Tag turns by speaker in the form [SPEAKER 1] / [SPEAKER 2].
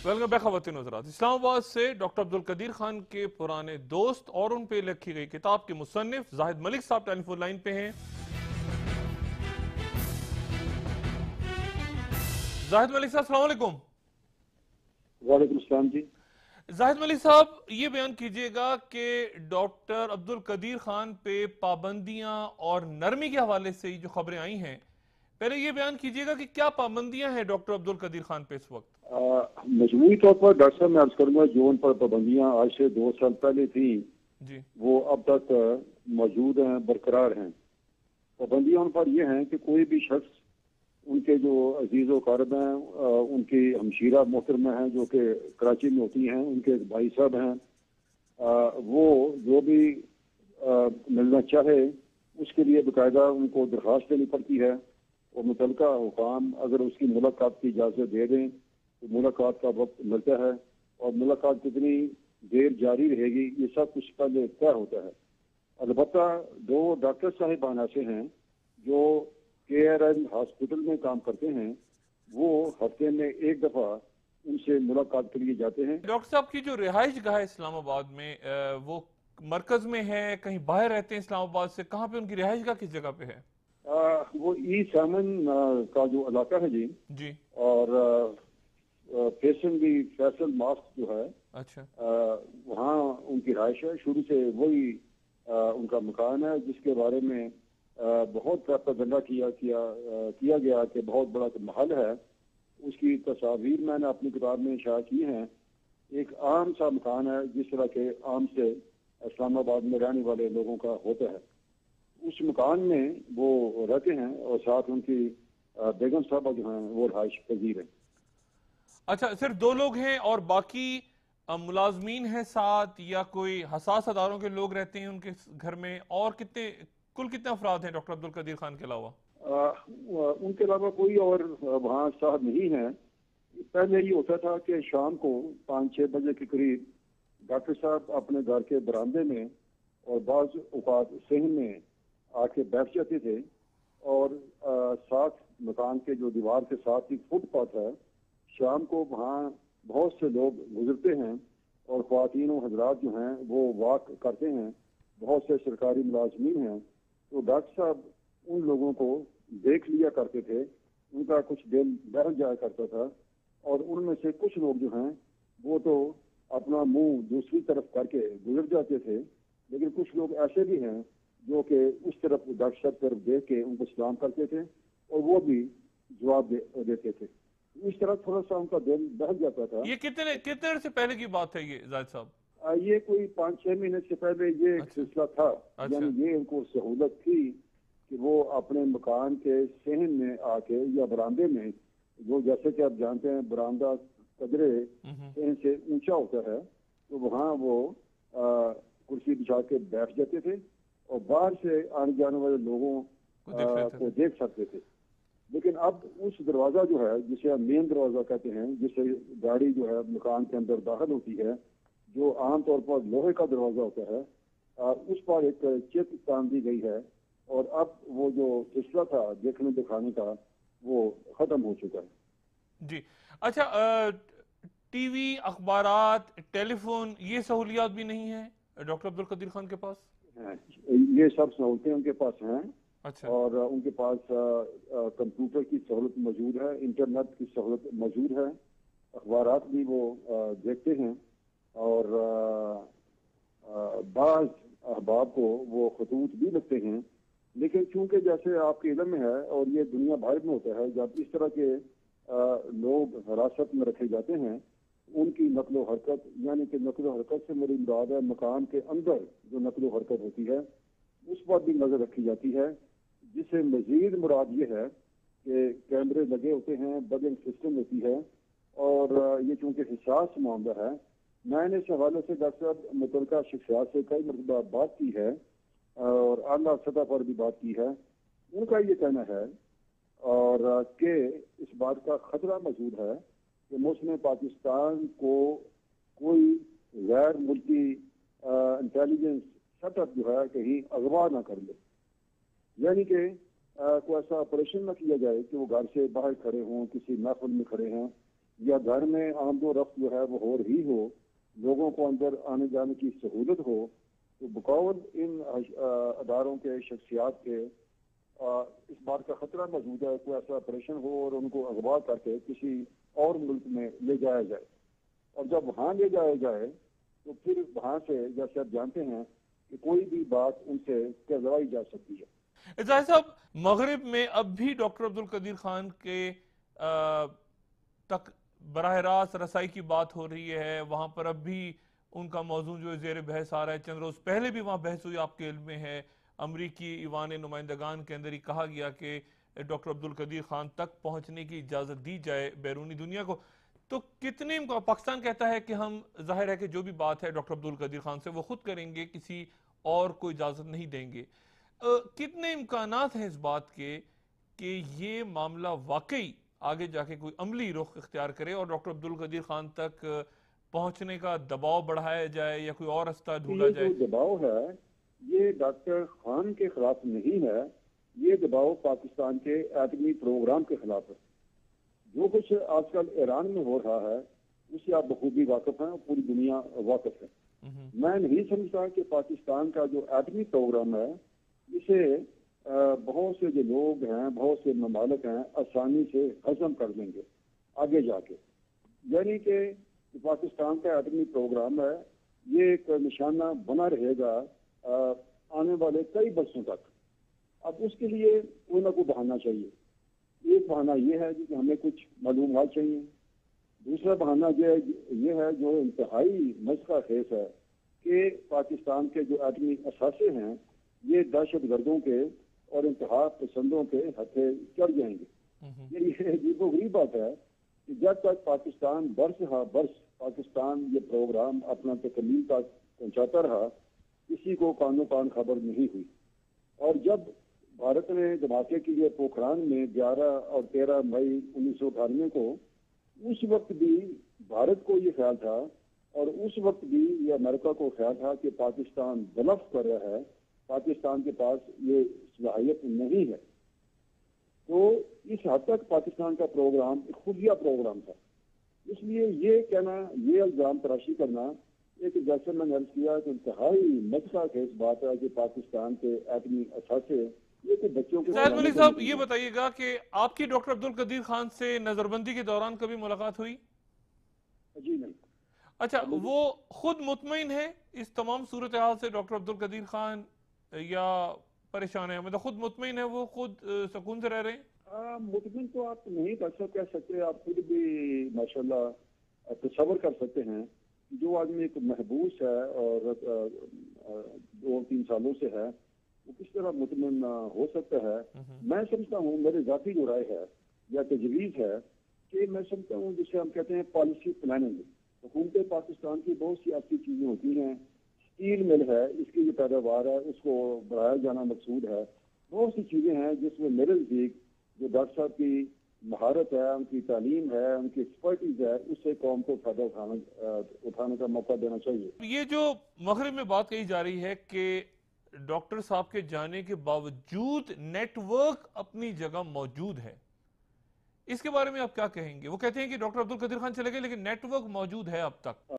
[SPEAKER 1] Welcome back ख़वातीन हज़रात। इस्लामाबाद से doctor Abdul Qadeer Khan के पुराने दोस्त और उन पे लिखी गई किताब के मुसन्निफ जाहिद मलिक साहब टेलीफोन लाइन पे हैं। जाहिद मलिक साहब अस्सलाम वालेकुम।
[SPEAKER 2] वालेकुम सलाम जी।
[SPEAKER 1] जाहिद मलिक साहब, ये बयान कीजिएगा कि डॉक्टर अब्दुल कदीर खान पे पाबंदियां और नरमी के हवाले से जो खबरें आई हैं, पहले ये बयान कीजिएगा कि क्या पाबंदियां हैं डॉक्टर अब्दुल कदीर खान पे इस वक्त?
[SPEAKER 2] मजमूई तौर पर डॉक्टर साहब मैं अर्ज करूंगा जो उन पर पाबंदियां आज से 2 साल पहले थी
[SPEAKER 1] जी
[SPEAKER 2] वो अब तक मौजूद हैं, बरकरार हैं। पाबंदियां उन पर ये हैं कि कोई भी शख्स उनके जो अजीज व कारब हैं, उनकी हमशीरा मोहतरमा हैं जो कि कराची में होती हैं, उनके भाई साहब हैं, वो जो भी मिलना चाहे उसके लिए बाकायदा उनको दरख्वास्त देनी पड़ती है और मुतलका हुकाम अगर उसकी मुलाकात की इजाज़त दे दें तो मुलाकात का वक्त मिलता है और मुलाकात कितनी देर जारी रहेगी ये सब कुछ पहले तय होता है। अलबत्ता 2 डॉक्टर साहिबान ऐसे हैं जो KRN हॉस्पिटल में काम करते हैं, वो हफ्ते में एक दफ़ा उनसे मुलाकात के लिए जाते हैं।
[SPEAKER 1] डॉक्टर साहब की जो रिहाइश गाह है इस्लामाबाद में, वो मरकज में है, कहीं बाहर रहते हैं इस्लामाबाद से? कहाँ पे उनकी रिहाइश गाह, किस जगह पे है?
[SPEAKER 2] वो ई सामन का जो इलाका है जी,
[SPEAKER 1] जी
[SPEAKER 2] और फैशन भी फैसल मास्क जो है
[SPEAKER 1] अच्छा
[SPEAKER 2] वहाँ उनकी रिहाइश है। शुरू से वही उनका मकान है जिसके बारे में बहुत प्रोपेगेंडा किया गया कि बहुत बड़ा महल है। उसकी तस्वीर मैंने अपनी किताब में शाया की हैं। एक आम सा मकान है जिस तरह के आम से इस्लामाबाद में रहने वाले लोगों का होता है। उस मकान में वो रहते हैं और साथ उनकी बेगम साहबा जो हैं वो रहायश पजीर है।
[SPEAKER 1] अच्छा, सिर्फ 2 लोग हैं और बाकी मुलाजमीन हैं साथ, या कोई हसास अदारों के लोग रहते हैं उनके घर में? और कुल कितने अफराद हैं डॉक्टर अब्दुल कदीर खान के अलावा?
[SPEAKER 2] उनके अलावा कोई और वहाँ साहब नहीं है। पहले ये होता था कि शाम को 5-6 बजे के करीब डॉक्टर साहब अपने घर के बरामदे में और बाज़ औक़ात सहन में आके बैठ जाते थे और साथ मकान के जो दीवार के साथ ही फुटपाथ है, शाम को वहाँ बहुत से लोग गुजरते हैं और ख्वातीन और हजरात जो हैं वो वॉक करते हैं। बहुत से सरकारी मुलाजमीन हैं, तो डॉक्टर साहब उन लोगों को देख लिया करते थे, उनका कुछ दिल बहल जाया करता था और उनमें से कुछ लोग जो हैं वो तो अपना मुंह दूसरी तरफ करके गुजर जाते थे, लेकिन कुछ लोग ऐसे भी हैं जो कि उस तरफ डॉक्टर साहब तरफ देख के उनको सलाम करते थे और वो भी जवाब देते थे। इस तरह थोड़ा सा उनका दिल बहल जाता था।
[SPEAKER 1] ये कितने कितने देर से पहले की बात है ये जाहिद साहब?
[SPEAKER 2] ये कोई 5-6 महीने से पहले ये एक
[SPEAKER 1] अच्छा
[SPEAKER 2] सिलसिला था।
[SPEAKER 1] अच्छा
[SPEAKER 2] यानी ये उनको सहूलत थी कि वो अपने मकान के सहन में आके या बरामदे में, जो जैसे कि आप जानते हैं बरामदा कदरे सहन से ऊंचा होता है, तो वहाँ वो कुर्सी बिछा के बैठ जाते थे और बाहर से आने जाने वाले लोगों को देख सकते थे। लेकिन अब उस दरवाजा जो है जिसे हम मेन दरवाजा कहते हैं, जिससे गाड़ी जो है मकान के अंदर दाखिल होती है, जो आमतौर पर लोहे का दरवाजा होता है, उस पर एक चिप तान दी गई है और अब वो जो सिलसिला था देखने दिखाने का वो खत्म हो चुका है
[SPEAKER 1] जी। अच्छा, टीवी, अखबारात, टेलीफोन, ये सहूलियात भी नहीं है डॉक्टर अब्दुल कदीर खान के पास?
[SPEAKER 2] ये सब सहूलतें उनके पास हैं
[SPEAKER 1] अच्छा
[SPEAKER 2] और उनके पास कंप्यूटर की सहूलत मौजूद है, इंटरनेट की सहूलत मौजूद है, अखबारात भी वो देखते हैं और बाज़ अहबाब को वो खतूत भी लिखते हैं। लेकिन चूंकि जैसे आपके इल्म में है और ये दुनिया भर में होता है, जब इस तरह के लोग हिरासत में रखे जाते हैं, उनकी नकलो हरकत, यानी कि नकलो हरकत से मेरी मुराद है मकान के अंदर जो नकलो हरकत होती है उस पर भी नजर रखी जाती है, जिससे मजीद मुराद ये है कि कैमरे लगे होते हैं, बगिंग सिस्टम होती है और ये चूंकि हिसास मामला है, मैंने इस हवाले से डॉक्टर साहब मुतलका शख्सियात से कई मरतबा बात की है और आला सतह पर भी बात की है। उनका ये कहना है और कि इस बात का खतरा मौजूद है कि मुस्लिम पाकिस्तान को कोई गैर मुल्की इंटेलिजेंस सेटअप जो है कहीं अगवा ना कर ले, यानी कि कोई ऐसा ऑपरेशन न किया जाए कि वो घर से बाहर खड़े हों, किसी महफिल में खड़े हैं یا گھر میں آمد و رفت جو ہے وہ ہو رہی ہو، لوگوں کو اندر آنے جانے کی سہولت ہو، تو بقول ان اداروں کے شخصیات کے اس بات کا خطرہ موجود ہے کوئی ایسا آپریشن ہو اور ان کو اغوا کر کے کسی اور ملک میں لے جایا جائے، اور جب وہاں لے جایا جائے تو پھر وہاں سے جیسے آپ جانتے ہیں کہ کوئی بھی بات ان سے کہلوائی جا سکتی ہے۔
[SPEAKER 1] ظاہر صاحب، مغرب میں اب بھی ڈاکٹر عبدالقدیر خان کے تک براہ راست رسائی کی بات ہو رہی ہے، وہاں پر اب بھی ان کا موضوع جو زیر بحث آ رہا ہے۔ چند روز پہلے بھی وہاں بحث ہوئی، آپ کے علم میں ہے، امریکی ایوان نمائندگان کے اندر ہی کہا گیا کہ ڈاکٹر عبدالقدیر خان تک پہنچنے کی اجازت دی جائے بیرونی دنیا کو۔ تو کتنے پاکستان کہتا ہے کہ ہم ظاہر ہے کہ جو بھی بات ہے ڈاکٹر عبدالقدیر خان سے وہ خود کریں گے، کسی اور کو اجازت نہیں دیں گے۔ کتنے امکانات ہیں اس بات کے کہ یہ معاملہ واقعی آگے جا کے کوئی عملی رخ اختیار کرے اور ڈاکٹر عبدالقدیر خان تک پہنچنے کا دباؤ بڑھایا جائے یا کوئی اور راستہ ڈھونڈا
[SPEAKER 2] یہ
[SPEAKER 1] جائے؟
[SPEAKER 2] جو دباؤ ہے یہ ڈاکٹر خان کے خلاف نہیں ہے، یہ دباؤ پاکستان کے ایٹمی پروگرام کے خلاف ہے۔ جو کچھ آج کل ایران میں ہو رہا ہے اس سے آپ بخوبی واقف ہیں، پوری دنیا واقف ہے۔ میں نہیں سمجھتا کہ پاکستان کا جو ایٹمی پروگرام ہے اسے بہت سے جو لوگ ہیں، بہت سے ممالک ہیں، آسانی سے ہضم کر لیں گے آگے جا کے۔ یعنی کہ پاکستان کا ایٹمی پروگرام ہے یہ ایک نشانہ بنا رہے گا آنے والے کئی برسوں تک۔ اب اس کے لیے کوئی نہ کوئی بہانہ چاہیے۔ ایک بہانہ یہ ہے کہ ہمیں کچھ معلومات چاہیے، دوسرا بہانہ یہ ہے جو انتہائی مسخرہ خیز ہے کہ پاکستان کے جو ایٹمی اثاثے ہیں یہ دہشت گردوں کے اور انتہا پسندوں کے ہتھے چڑھ جائیں گے۔ یہ عجیب و غریب بات ہے کہ جب تک پاکستان برس ہا برس پاکستان یہ پروگرام اپنا تکمیل تک پہنچاتا رہا، کسی کو کانوں کان خبر نہیں ہوئی۔ اور جب بھارت نے دھماکے کے لیے پوکھران میں 11 اور 13 مئی 1998 کو، اس وقت بھی بھارت کو یہ خیال تھا اور اس وقت بھی یہ امریکہ کو خیال تھا کہ پاکستان بلف کر رہا ہے، پاکستان کے پاس یہ صلاحیت نہیں ہے۔ تو اس حد تک پاکستان کا پروگرام ایک خفیہ پروگرام تھا۔ اس لیے یہ کہنا، یہ الزام تراشی کرنا ایک، جیسے میں نے عرض کیا کہ انتہائی مسخرہ خیز بات ہے کہ پاکستان کے ایٹمی اثاثے یہ کہ بچوں کے
[SPEAKER 1] زاہد ولی صاحب، یہ بتائیے گا کہ آپ کی ڈاکٹر عبدالقدیر خان سے نظر بندی کے دوران کبھی ملاقات ہوئی؟
[SPEAKER 2] جی نہیں۔
[SPEAKER 1] اچھا، وہ خود مطمئن ہے اس تمام صورتحال سے ڈاکٹر عبدالقدیر خان، یا پریشان ہے؟ مطلب خود مطمئن ہے، وہ خود سکون سے رہ رہے ہیں؟
[SPEAKER 2] مطمئن تو آپ نہیں کہہ سکتے، آپ خود بھی ماشاءاللہ تصور کر سکتے ہیں جو آدمی ایک محبوس ہے اور 2-3 سالوں سے ہے وہ کس طرح مطمئن ہو سکتا ہے۔ میں سمجھتا ہوں، میری ذاتی جو رائے ہے یا تجویز ہے کہ میں سمجھتا ہوں جسے ہم کہتے ہیں پالیسی پلاننگ، حکومت پاکستان کی بہت سی ایسی چیزیں ہوتی ہیں، اسٹیل مل ہے، اس کی جو پیداوار ہے اس کو بڑھایا جانا مقصود ہے، بہت سی چیزیں ہیں جس میں میرے نزدیک جو ڈاکٹر صاحب کی مہارت ہے، ان کی تعلیم ہے، ان کی ایکسپرٹیز ہے، اس سے قوم کو فائدہ اٹھانے کا موقع دینا چاہیے۔
[SPEAKER 1] یہ جو مغرب میں بات کہی جا رہی ہے کہ ڈاکٹر صاحب کے جانے کے باوجود نیٹ ورک اپنی جگہ موجود ہے، اس کے بارے میں آپ کیا کہیں گے؟ وہ کہتے ہیں کہ ڈاکٹر عبدالقدیر خان چلے گئے لیکن نیٹ ورک موجود ہے اب تک۔